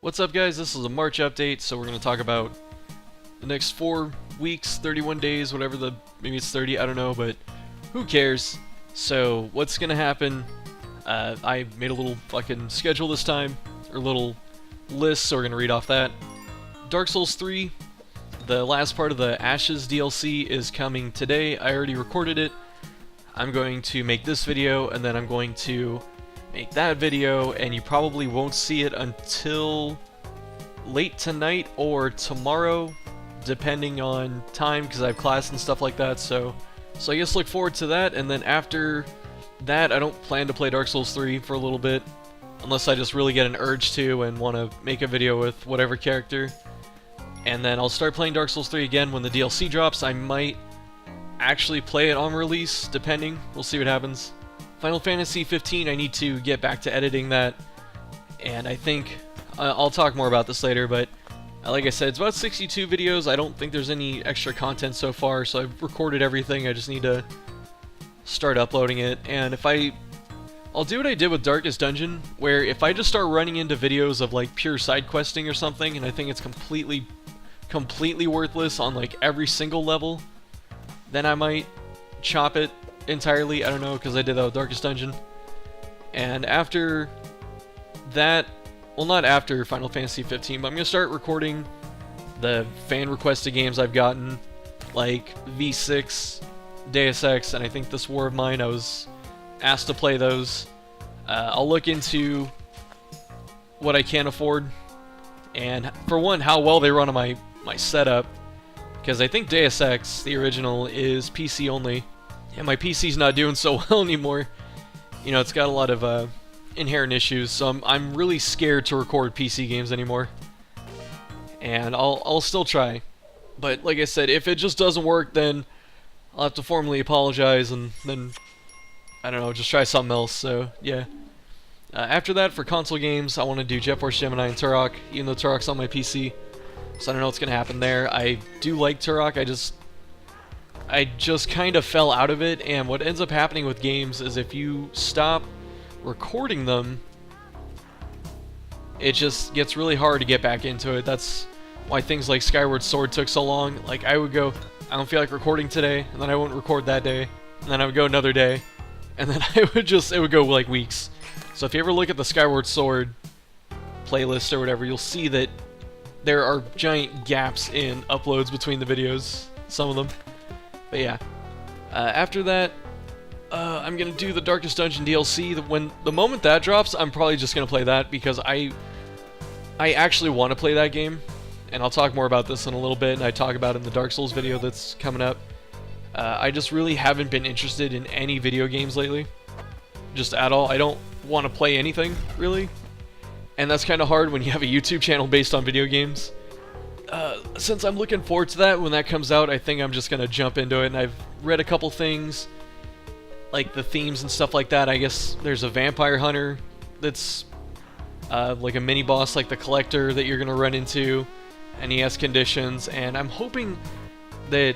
What's up, guys? This is a March update, so we're going to talk about the next 4 weeks, 31 days, whatever maybe it's 30, I don't know, but who cares? So, what's going to happen, I made a little fucking schedule this time, or little list, so we're going to read off that. Dark Souls 3, the last part of the Ashes DLC is coming today. I already recorded it. I'm going to make this video, and then I'm going to make that video, and you probably won't see it until late tonight or tomorrow, depending on time, because I have class and stuff like that. So I guess look forward to that, and then after that, I don't plan to play Dark Souls 3 for a little bit, unless I just really get an urge to and want to make a video with whatever character. And then I'll start playing Dark Souls 3 again when the DLC drops. I might actually play it on release, depending. We'll see what happens. Final Fantasy 15, I need to get back to editing that, and I think I'll talk more about this later, but like I said, it's about 62 videos. I don't think there's any extra content so far, so I've recorded everything. I just need to start uploading it, and I'll do what I did with Darkest Dungeon, where if I just start running into videos of like pure side questing or something, and I think it's completely worthless on like every single level, then I might chop it entirely. I don't know, because I did that with Darkest Dungeon. And after that, well, not after Final Fantasy 15, but I'm gonna start recording the fan requested games I've gotten, like V6, Deus Ex, and I think this War of Mine. I was asked to play those. I'll look into what I can afford, and for one, how well they run on my setup, because I think Deus Ex, the original, is PC only. And my PC's not doing so well anymore. You know, it's got a lot of inherent issues, so I'm really scared to record PC games anymore. And I'll still try. But like I said, if it just doesn't work, then I'll have to formally apologize, and then, I don't know, just try something else. So, yeah. After that, for console games, I want to do Jet Force Gemini and Turok, even though Turok's on my PC. So I don't know what's going to happen there. I do like Turok, I just kind of fell out of it, and what ends up happening with games is if you stop recording them, it just gets really hard to get back into it. That's why things like Skyward Sword took so long. Like, I would go, I don't feel like recording today, and then I wouldn't record that day, and then I would go another day, and then it would go like weeks. So if you ever look at the Skyward Sword playlist or whatever, you'll see that there are giant gaps in uploads between the videos, some of them. But yeah, after that, I'm gonna do the Darkest Dungeon DLC. The moment that drops, I'm probably just gonna play that, because I actually want to play that game, and I'll talk more about this in a little bit, and I talk about it in the Dark Souls video that's coming up. I just really haven't been interested in any video games lately, just at all. I don't want to play anything, really, and that's kind of hard when you have a YouTube channel based on video games. Since I'm looking forward to that, when that comes out, I think I'm just gonna jump into it, and I've read a couple things, like the themes and stuff like that. I guess there's a vampire hunter that's like a mini-boss, like the Collector, that you're gonna run into, and he has conditions, and I'm hoping that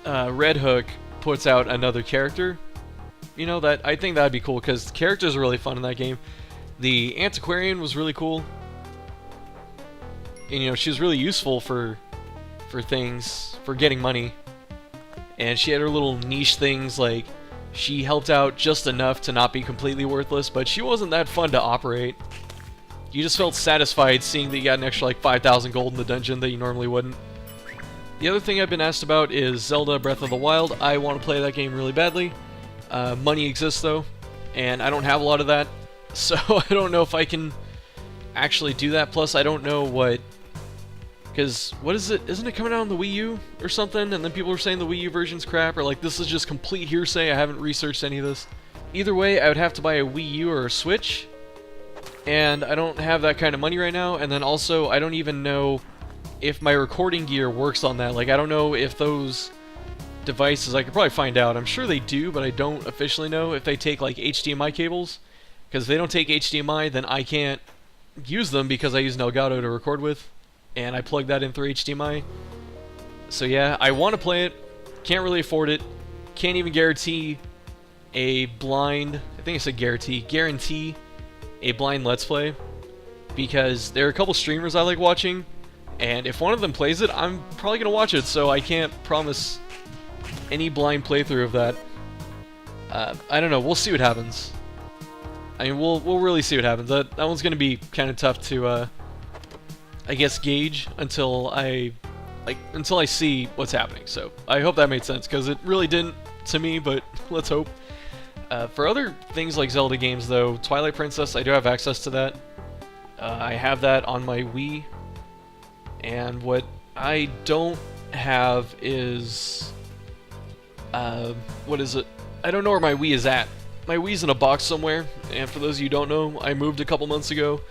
Red Hook puts out another character. You know, that I think that'd be cool, because characters are really fun in that game. The Antiquarian was really cool. And, you know, she was really useful for things, for getting money. And she had her little niche things, like, she helped out just enough to not be completely worthless, but she wasn't that fun to operate. You just felt satisfied seeing that you got an extra, like, 5,000 gold in the dungeon that you normally wouldn't. The other thing I've been asked about is Zelda Breath of the Wild. I want to play that game really badly. Money exists, though, and I don't have a lot of that, so I don't know if I can actually do that. Plus, I don't know what... Because, what is it? Isn't it coming out on the Wii U or something? And then people were saying the Wii U version's crap, or like, this is just complete hearsay. I haven't researched any of this. Either way, I would have to buy a Wii U or a Switch, and I don't have that kind of money right now. And then also, I don't even know if my recording gear works on that. Like, I don't know if those devices, I could probably find out. I'm sure they do, but I don't officially know if they take like HDMI cables. Because if they don't take HDMI, then I can't use them, because I use an Elgato to record with, and I plug that in through HDMI. So yeah, I want to play it, can't really afford it, can't even guarantee a blind, I think I said guarantee a blind Let's Play, because there are a couple streamers I like watching, and if one of them plays it, I'm probably gonna watch it. So I can't promise any blind playthrough of that. I don't know. We'll see what happens. I mean, we'll really see what happens. That one's gonna be kind of tough to, I guess, gauge until I see what's happening. So I hope that made sense, because it really didn't to me, but let's hope. For other things like Zelda games, though, Twilight Princess, I do have access to that. I have that on my Wii, and what I don't have is, what is it? I don't know where my Wii is at. My Wii's in a box somewhere, and for those of you who don't know, I moved a couple months ago,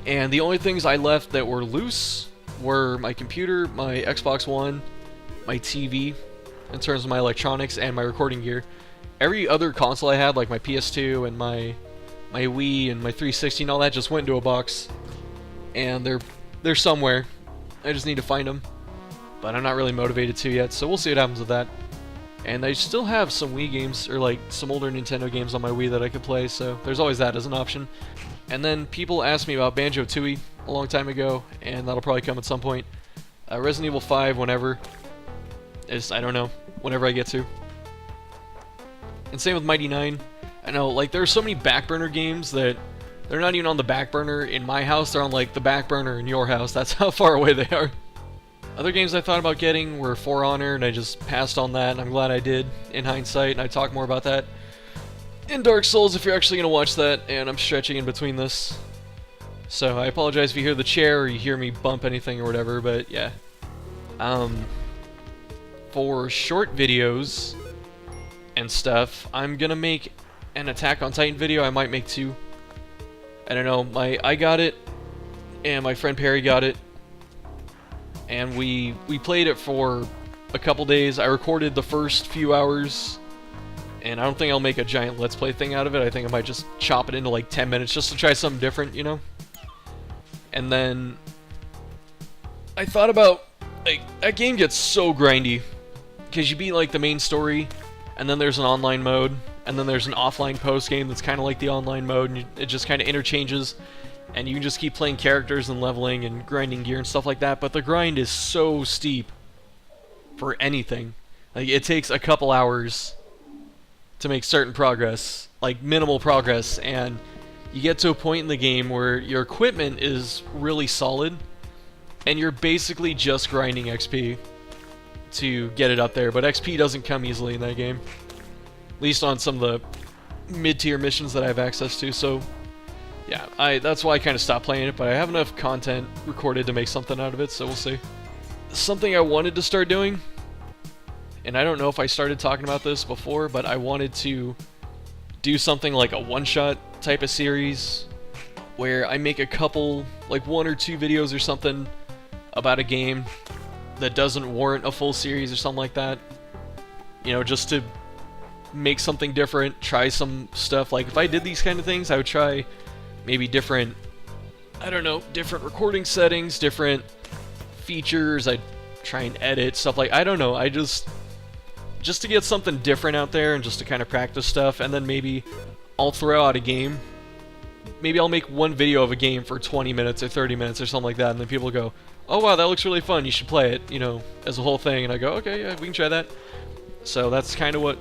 and the only things I left that were loose were my computer, my Xbox One, my TV, in terms of my electronics, and my recording gear. Every other console I had, like my PS2 and my Wii and my 360 and all that, just went into a box, and they're somewhere. I just need to find them, but I'm not really motivated to yet, so we'll see what happens with that. And I still have some Wii games, or like some older Nintendo games on my Wii that I could play, so there's always that as an option. And then people asked me about Banjo-Tooie a long time ago, and that'll probably come at some point. Resident Evil 5, whenever. I don't know, whenever I get to. And same with Mighty 9. I know, like, there are so many back burner games that they're not even on the back burner in my house, they're on, like, the back burner in your house. That's how far away they are. Other games I thought about getting were For Honor, and I just passed on that, and I'm glad I did, in hindsight, and I talk more about that in Dark Souls if you're actually going to watch that, and I'm stretching in between this. So I apologize if you hear the chair or you hear me bump anything or whatever, but yeah. For short videos and stuff, I'm gonna make an Attack on Titan video. I might make 2. I don't know, I got it, and my friend Perry got it, and we played it for a couple days. I recorded the first few hours, and I don't think I'll make a giant Let's Play thing out of it. I think I might just chop it into like 10 minutes just to try something different, you know? And then I thought about, like, that game gets so grindy, because you beat like the main story, and then there's an online mode, and then there's an offline post game that's kind of like the online mode, and it just kind of interchanges, and you can just keep playing characters and leveling and grinding gear and stuff like that. But the grind is so steep for anything. Like, it takes a couple hours to make certain progress, like minimal progress, and you get to a point in the game where your equipment is really solid, and you're basically just grinding XP to get it up there. But XP doesn't come easily in that game, at least on some of the mid-tier missions that I have access to. So yeah, that's why I kind of stopped playing it, but I have enough content recorded to make something out of it, so we'll see. Something I wanted to start doing, and I don't know if I started talking about this before, but I wanted to do something like a one-shot type of series where I make a couple, like 1 or 2 videos or something about a game that doesn't warrant a full series or something like that. You know, just to make something different, try some stuff. Like, if I did these kind of things, I would try maybe different, I don't know, different recording settings, different features. I'd try and edit stuff, like, I don't know, I just to get something different out there and just to kind of practice stuff. And then maybe I'll throw out a game. Maybe I'll make one video of a game for 20 minutes or 30 minutes or something like that, and then people go, oh wow, that looks really fun, you should play it, you know, as a whole thing. And I go, okay, yeah, we can try that. So that's kind of what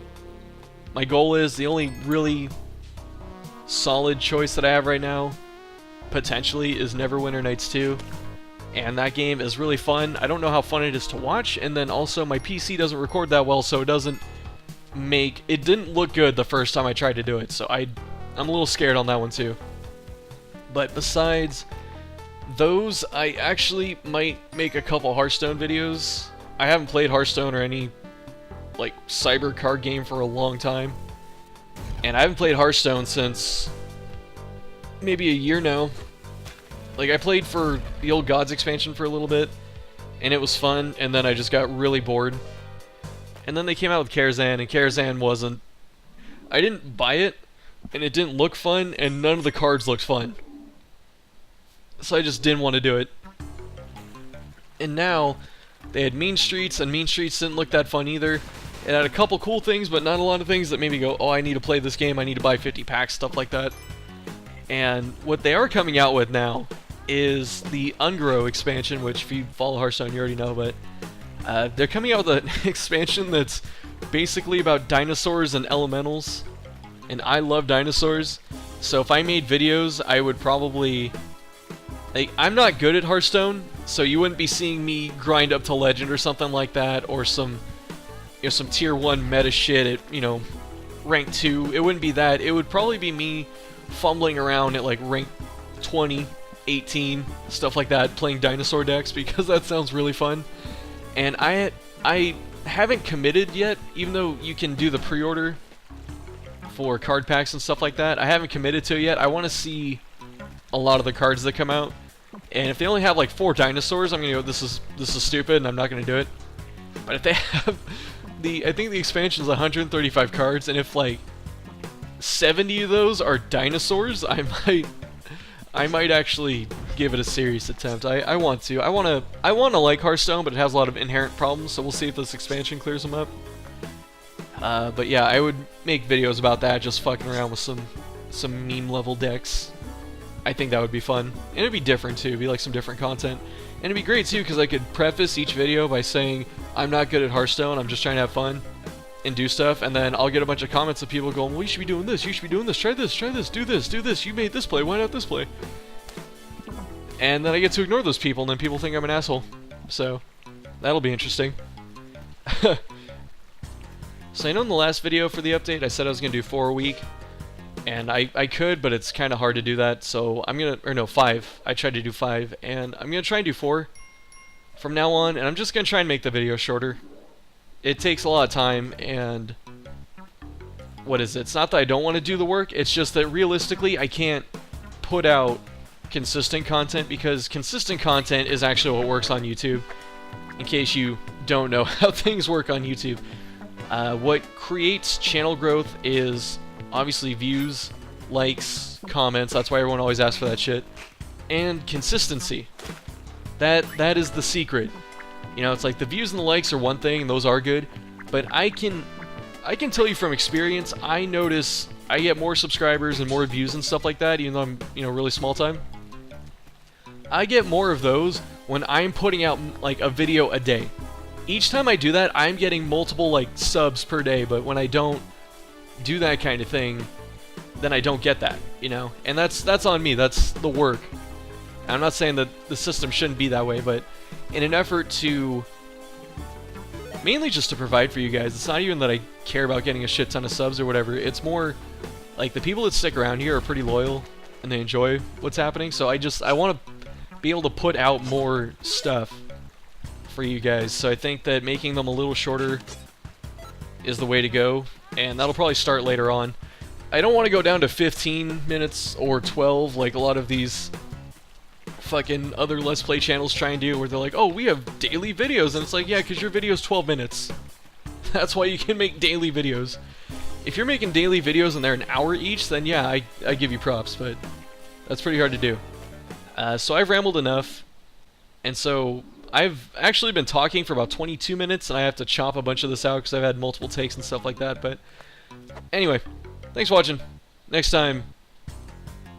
my goal is. The only really solid choice that I have right now, potentially, is Neverwinter Nights 2. And that game is really fun. I don't know how fun it is to watch, and then also my PC doesn't record that well, so it didn't look good the first time I tried to do it, so I'm a little scared on that one too. But besides those, I actually might make a couple Hearthstone videos. I haven't played Hearthstone or any, like, cyber card game for a long time, and I haven't played Hearthstone since maybe a year now. Like, I played for the old Gods expansion for a little bit, and it was fun, and then I just got really bored. And then they came out with Karazhan, and Karazhan wasn't... I didn't buy it, and it didn't look fun, and none of the cards looked fun. So I just didn't want to do it. And now, they had Mean Streets, and Mean Streets didn't look that fun either. It had a couple cool things, but not a lot of things that made me go, oh, I need to play this game, I need to buy 50 packs, stuff like that. And what they are coming out with now is the Ungrow expansion, which if you follow Hearthstone you already know, but they're coming out with an expansion that's basically about dinosaurs and elementals, and I love dinosaurs, so if I made videos I would probably... Like, I'm not good at Hearthstone, so you wouldn't be seeing me grind up to Legend or something like that, or some, you know, some tier 1 meta shit at, you know, rank 2. It wouldn't be that. It would probably be me fumbling around at like rank 20, 18, stuff like that, playing dinosaur decks, because that sounds really fun. And I haven't committed yet, even though you can do the pre-order for card packs and stuff like that. I haven't committed to it yet. I want to see a lot of the cards that come out. And if they only have like 4 dinosaurs, I'm gonna go, this is stupid, and I'm not gonna do it. But if they have I think the expansion is 135 cards, and if like 70 of those are dinosaurs, I might actually give it a serious attempt. I want to like Hearthstone, but it has a lot of inherent problems, so we'll see if this expansion clears them up. But yeah, I would make videos about that, just fucking around with some meme level decks. I think that would be fun. And it'd be different too, it'd be like some different content. And it'd be great too, because I could preface each video by saying, I'm not good at Hearthstone, I'm just trying to have fun and do stuff, and then I'll get a bunch of comments of people going, well, you should be doing this, you should be doing this, try this, do this, you made this play, why not this play? And then I get to ignore those people, and then people think I'm an asshole. So, that'll be interesting. So I know in the last video for the update, I said I was going to do 4 a week. And I could, but it's kind of hard to do that, so I'm gonna, or no, 5. I tried to do 5, and I'm gonna try and do 4 from now on, and I'm just gonna try and make the video shorter. It takes a lot of time, and what is it? It's not that I don't want to do the work, it's just that realistically I can't put out consistent content, because consistent content is actually what works on YouTube, in case you don't know how things work on YouTube. What creates channel growth is obviously views, likes, comments, that's why everyone always asks for that shit, and consistency. That is the secret. You know, it's like the views and the likes are one thing, and those are good, but I can tell you from experience, I notice I get more subscribers and more views and stuff like that, even though I'm, you know, really small time. I get more of those when I'm putting out like a video a day. Each time I do that, I'm getting multiple like subs per day, but when I don't do that kind of thing, then I don't get that, you know? And that's on me, that's the work. I'm not saying that the system shouldn't be that way, but in an effort to mainly just to provide for you guys, it's not even that I care about getting a shit ton of subs or whatever, it's more like the people that stick around here are pretty loyal and they enjoy what's happening, so I want to be able to put out more stuff for you guys, so I think that making them a little shorter is the way to go, and that'll probably start later on. I don't want to go down to 15 minutes or 12 like a lot of these fucking other Let's Play channels try and do, where they're like, oh, we have daily videos, and it's like, yeah, because your video's 12 minutes. That's why you can make daily videos. If you're making daily videos and they're an hour each, then yeah, I give you props, but that's pretty hard to do. So I've rambled enough, and so I've actually been talking for about 22 minutes, and I have to chop a bunch of this out because I've had multiple takes and stuff like that, but anyway, thanks for watching. Next time,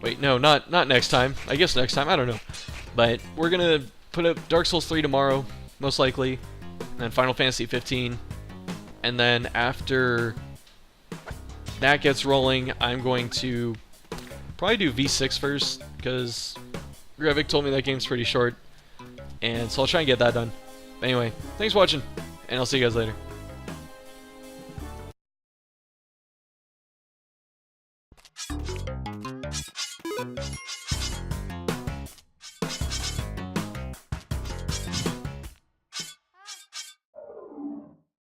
wait, no, not next time, I guess next time, I don't know, but we're gonna put up Dark Souls 3 tomorrow, most likely, and then Final Fantasy 15, and then after that gets rolling, I'm going to probably do V6 first, because Grevik told me that game's pretty short. And so I'll try and get that done. But anyway, thanks for watching, and I'll see you guys later.